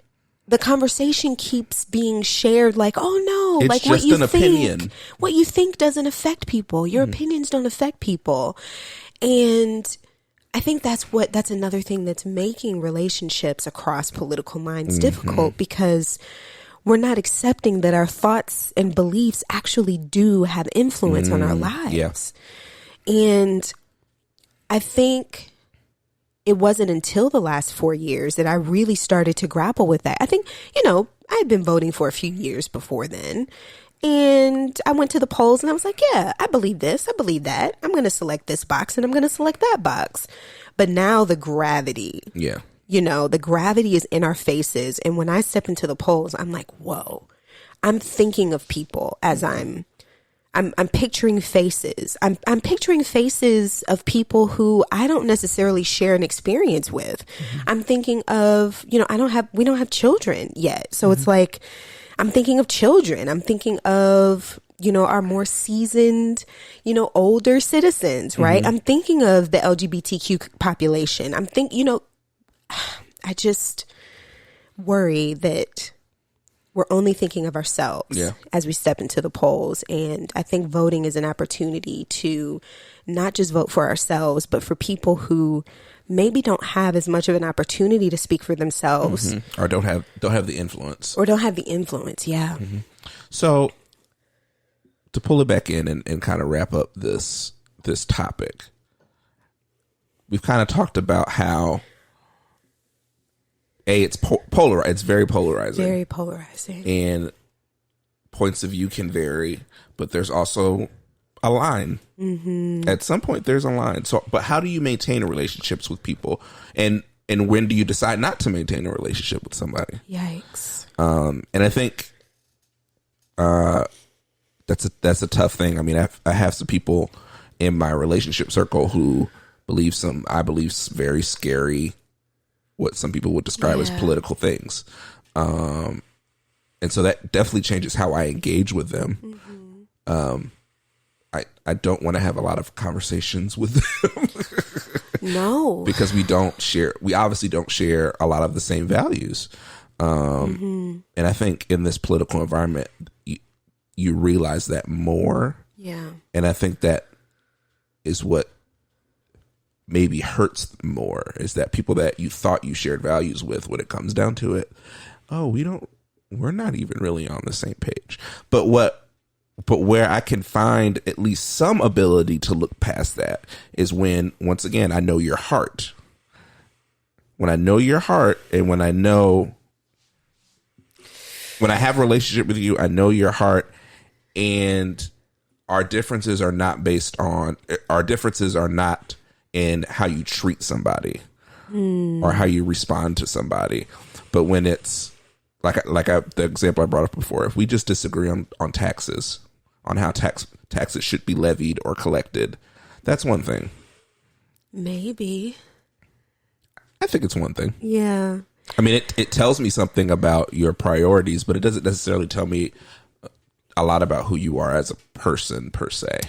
the conversation keeps being shared like, oh no, it's like just what you an think, opinion. What you think doesn't affect people. Your opinions don't affect people. And I think that's another thing that's making relationships across political lines difficult, because we're not accepting that our thoughts and beliefs actually do have influence on our lives. And I think it wasn't until the last 4 years that I really started to grapple with that. I think, I had been voting for a few years before then. And I went to the polls and I was like, yeah, I believe this. I believe that. I'm going to select this box and I'm going to select that box. But now the gravity. Yeah. The gravity is in our faces. And when I step into the polls, I'm like, whoa, I'm thinking of people as I'm picturing faces. I'm picturing faces of people who I don't necessarily share an experience with. I'm thinking of, we don't have children yet. So it's like, I'm thinking of children. I'm thinking of, our more seasoned, older citizens, right? I'm thinking of the LGBTQ population. I just worry that we're only thinking of ourselves as we step into the polls. And I think voting is an opportunity to not just vote for ourselves, but for people who maybe don't have as much of an opportunity to speak for themselves. Or don't have the influence. Yeah. So to pull it back in and kind of wrap up this topic, we've kind of talked about how it's polarized. It's very polarizing. Very polarizing. And points of view can vary, but there's also a line. At some point, there's a line. So, but how do you maintain relationships with people, and when do you decide not to maintain a relationship with somebody? Yikes. And I think that's a tough thing. I mean, I have some people in my relationship circle who believe very scary, what some people would describe as political things. And so that definitely changes how I engage with them. I don't want to have a lot of conversations with them. No. Because we obviously don't share a lot of the same values. And I think in this political environment, you realize that more. Yeah. And I think that is what maybe hurts more, is that people that you thought you shared values with, when it comes down to it, we're not even really on the same page. But where I can find at least some ability to look past that is when, once again, I know your heart. When I know your heart, and when I have a relationship with you, I know your heart, and our differences are not in how you treat somebody or how you respond to somebody. But when it's the example I brought up before, if we just disagree on taxes, on how taxes should be levied or collected. That's one thing. Maybe. I think it's one thing. Yeah. I mean, it tells me something about your priorities, but it doesn't necessarily tell me a lot about who you are as a person per se.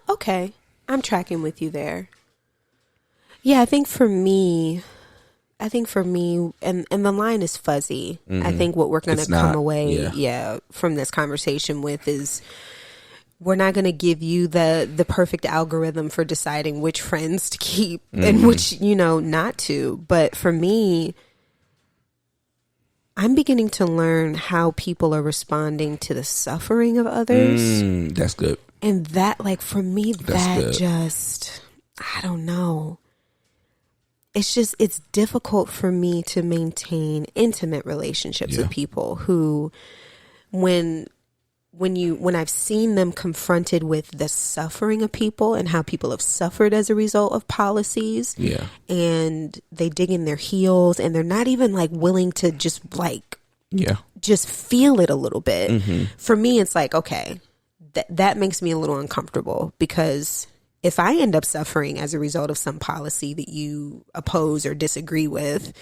Okay. I'm tracking with you there. Yeah, I think for me, and the line is fuzzy. Mm-hmm. I think what we're going to come away from this conversation with is we're not going to give you the perfect algorithm for deciding which friends to keep and which, not to. But for me, I'm beginning to learn how people are responding to the suffering of others. That's good. And that, like, for me, that just, I don't know. It's difficult for me to maintain intimate relationships with people who, when I've seen them confronted with the suffering of people and how people have suffered as a result of policies, and they dig in their heels and they're not even like willing to just just feel it a little bit. Mm-hmm. For me, it's like, okay, that makes me a little uncomfortable, because if I end up suffering as a result of some policy that you oppose or disagree with,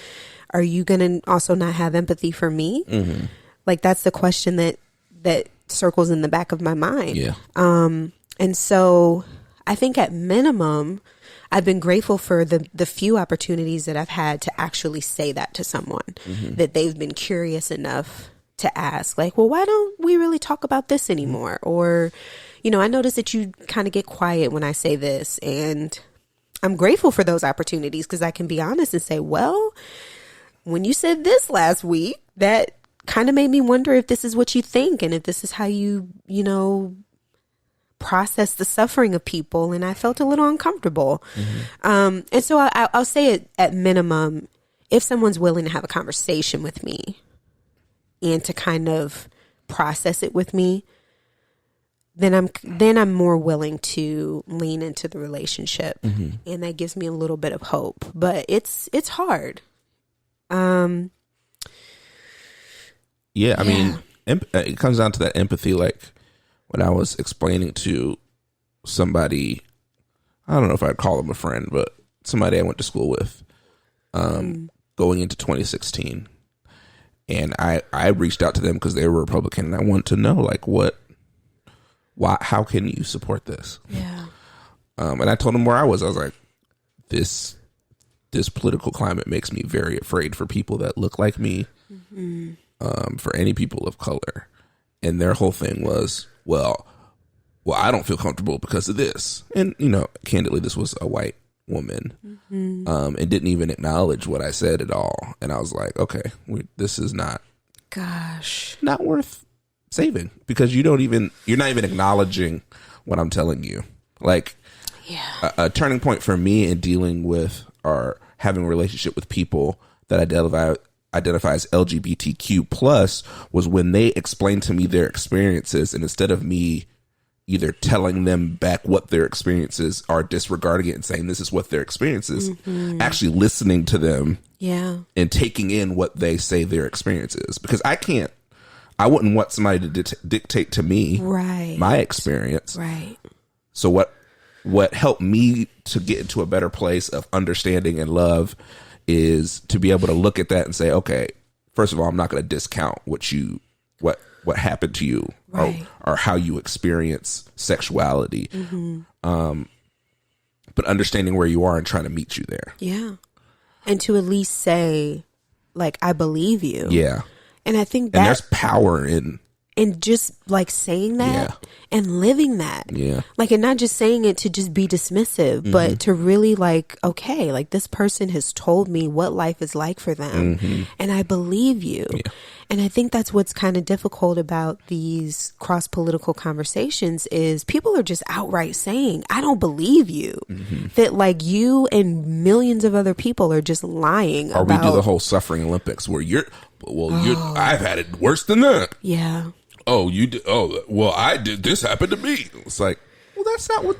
are you going to also not have empathy for me? Mm-hmm. Like, that's the question that circles in the back of my mind. Yeah. And so I think at minimum, I've been grateful for the few opportunities that I've had to actually say that to someone, that they've been curious enough to ask, like, well, why don't we really talk about this anymore? Or, I notice that you kind of get quiet when I say this, and I'm grateful for those opportunities, because I can be honest and say, well, when you said this last week, that kind of made me wonder if this is what you think and if this is how you process the suffering of people. And I felt a little uncomfortable. Mm-hmm. And so I'll say it at minimum, if someone's willing to have a conversation with me and to kind of process it with me, then I'm more willing to lean into the relationship. Mm-hmm. And that gives me a little bit of hope, but it's hard. Yeah, I mean, it comes down to that empathy. Like, when I was explaining to somebody, I don't know if I'd call them a friend, but somebody I went to school with, going into 2016. And I reached out to them because they were Republican, and I wanted to know, like, how can you support this? Yeah. And I told them where I was. I was like, this political climate makes me very afraid for people that look like me, for any people of color. And their whole thing was, well, I don't feel comfortable because of this. And, candidly, this was a white woman, and didn't even acknowledge what I said at all. And I was like, okay, this is not worth saving, because you're not even acknowledging what I'm telling you. Like, a turning point for me in dealing with or having a relationship with people that identify as LGBTQ plus was when they explained to me their experiences, and instead of me either telling them back what their experiences are, disregarding it and saying this is what their experience is, actually listening to them and taking in what they say their experience is. Because I wouldn't want somebody to dictate to me my experience. Right. So what helped me to get into a better place of understanding and love is to be able to look at that and say, okay, first of all, I'm not going to discount what happened to you, or how you experience sexuality. But understanding where you are and trying to meet you there. Yeah. And to at least say, like, I believe you. Yeah. And I think that, and there's power in just like saying that and living that. Yeah. Like, and not just saying it to just be dismissive, but to really, like, okay, like, this person has told me what life is like for them, and I believe you. Yeah. And I think that's what's kind of difficult about these cross-political conversations is people are just outright saying, I don't believe you. That, like, you and millions of other people are just lying. Or we do the whole suffering Olympics where I've had it worse than that. Yeah. Oh, you did. Oh, well, I did. This happened to me. It's like, well, that's not what.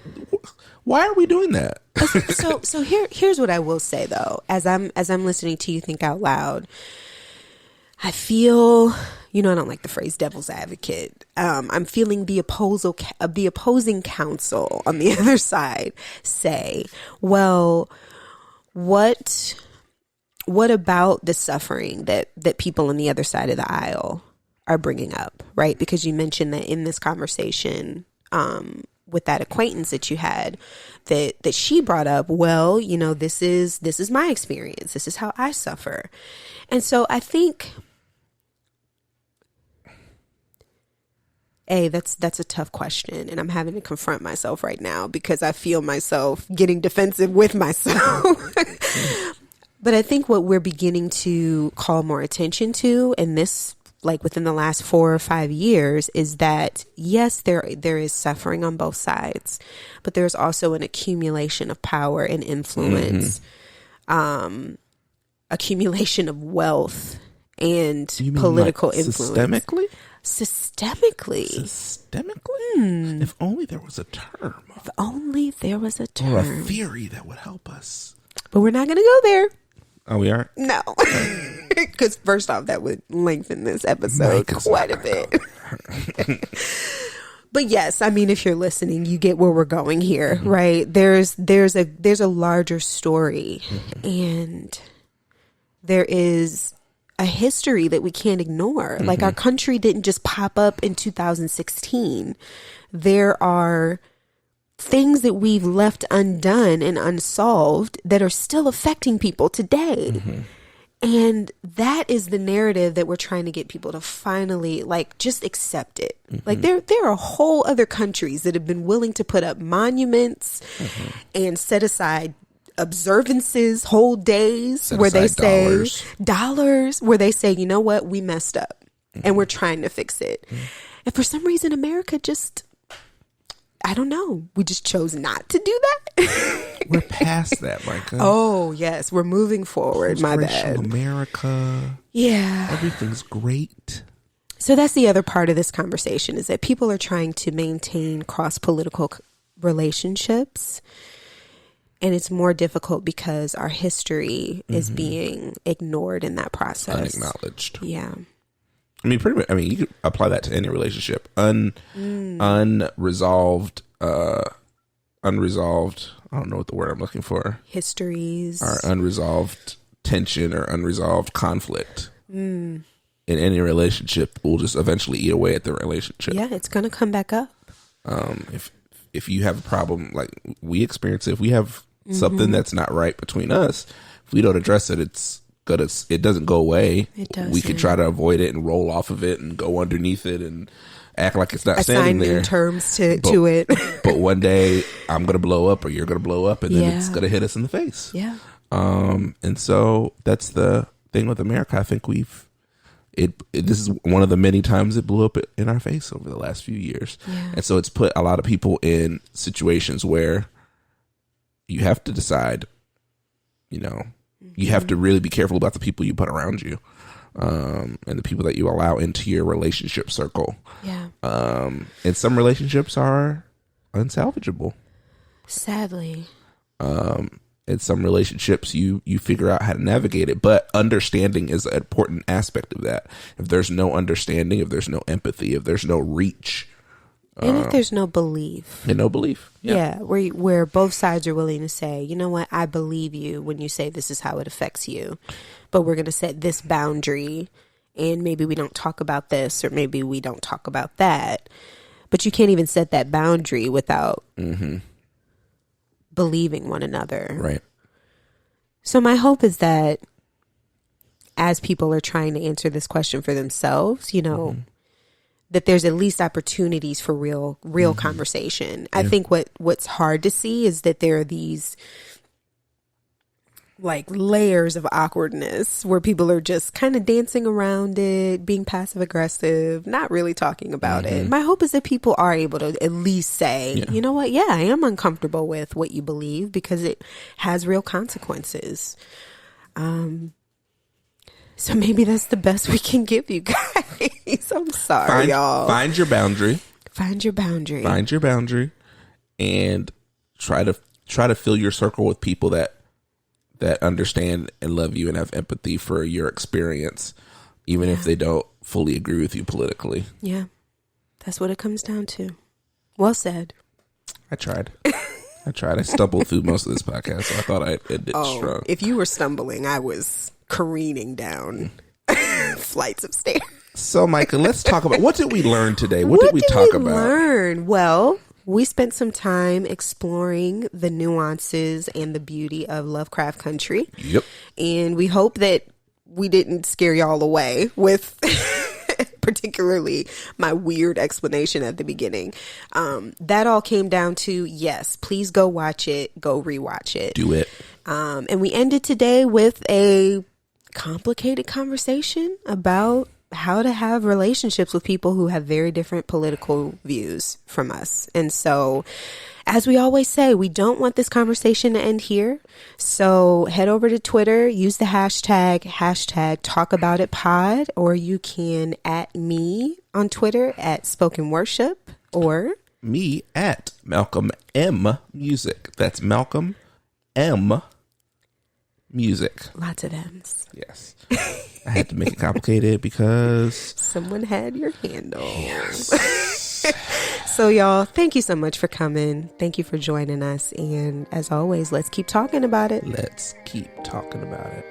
Why are we doing that? So here's what I will say though, as I'm listening to you think out loud. I feel, I don't like the phrase devil's advocate. I'm feeling the opposing counsel on the other side say, well, what about the suffering that people on the other side of the aisle are bringing up, right? Because you mentioned that in this conversation, with that acquaintance that you had, that she brought up, well, this is my experience. This is how I suffer. And so I think, that's a tough question. And I'm having to confront myself right now because I feel myself getting defensive with myself. But I think what we're beginning to call more attention to, and this, like within the last 4 or 5 years, is that yes, there is suffering on both sides, but there's also an accumulation of power and influence, accumulation of wealth and political influence. Systemically. If only there was a term. Or a theory that would help us. But we're not going to go there. Oh, we are? No. Because first off, that would lengthen this episode quite a bit. But yes, I mean, if you're listening, you get where we're going here, right? There's a larger story, and there is a history that we can't ignore. Like, our country didn't just pop up in 2016. There are things that we've left undone and unsolved that are still affecting people today. And that is the narrative that we're trying to get people to finally, like, just accept it. Like, there are whole other countries that have been willing to put up monuments and set aside observances, whole days where they say dollars, where they say, you know what, we messed up and we're trying to fix it. And for some reason, America just, I don't know, we just chose not to do that. We're past that, Micah. Oh, yes, we're moving forward. My bad. America. Yeah. Everything's great. So that's the other part of this conversation, is that people are trying to maintain cross-political relationships. And it's more difficult because our history is being ignored in that process. Unacknowledged. Yeah. I mean, pretty much. I mean, you could apply that to any relationship. Unresolved. Unresolved. I don't know what the word I'm looking for. Histories. Or unresolved tension or unresolved conflict. In any relationship will just eventually eat away at the relationship. Yeah, it's going to come back up. If you have a problem, like we experience it, if we have something that's not right between us, if we don't address it, it doesn't go away. It doesn't. We can try to avoid it and roll off of it and go underneath it and act like it's not standing there. Assign new terms to it. But one day I'm going to blow up or you're going to blow up and then it's going to hit us in the face. Yeah. And so that's the thing with America. I think this is one of the many times it blew up in our face over the last few years. Yeah. And so it's put a lot of people in situations where you have to decide, you have to really be careful about the people you put around you, and the people that you allow into your relationship circle. Yeah. And some relationships are unsalvageable. Sadly. In some relationships, you figure out how to navigate it, but understanding is an important aspect of that. If there's no understanding, if there's no empathy, if there's no reach, and if there's no belief, where both sides are willing to say, you know what, I believe you when you say this is how it affects you, but we're going to set this boundary, and maybe we don't talk about this, or maybe we don't talk about that, but you can't even set that boundary without believing one another. Right. So my hope is that as people are trying to answer this question for themselves, that there's at least opportunities for real conversation. Yeah. I think what's hard to see is that there are these like layers of awkwardness where people are just kind of dancing around it, being passive aggressive, not really talking about it. My hope is that people are able to at least say, you know what? Yeah, I am uncomfortable with what you believe because it has real consequences. So maybe that's the best we can give you guys. I'm sorry, y'all. Find your boundary. Find your boundary. Find your boundary, and try to fill your circle with people that understand and love you and have empathy for your experience, even if they don't fully agree with you politically. Yeah, that's what it comes down to. Well said. I tried. I stumbled through most of this podcast, so I thought I ended strong. If you were stumbling, I was careening down flights of stairs. So, Micah, let's talk about, what did we learn today? What did we talk about? Well, we spent some time exploring the nuances and the beauty of Lovecraft Country. Yep. And we hope that we didn't scare y'all away with particularly my weird explanation at the beginning. That all came down to, yes, please go watch it, go rewatch it. Do it. And we ended today with a complicated conversation about how to have relationships with people who have very different political views from us. And so, as we always say, we don't want this conversation to end here. So head over to Twitter, use the hashtag #talkaboutitpod, or you can @ me on Twitter @ spoken worship, or me @ Malcolm M Music. That's Malcolm M Music. Lots of M's. Yes. I had to make it complicated because someone had your handle. Yes. So y'all, thank you so much for coming. Thank you for joining us. And as always, let's keep talking about it. Let's keep talking about it.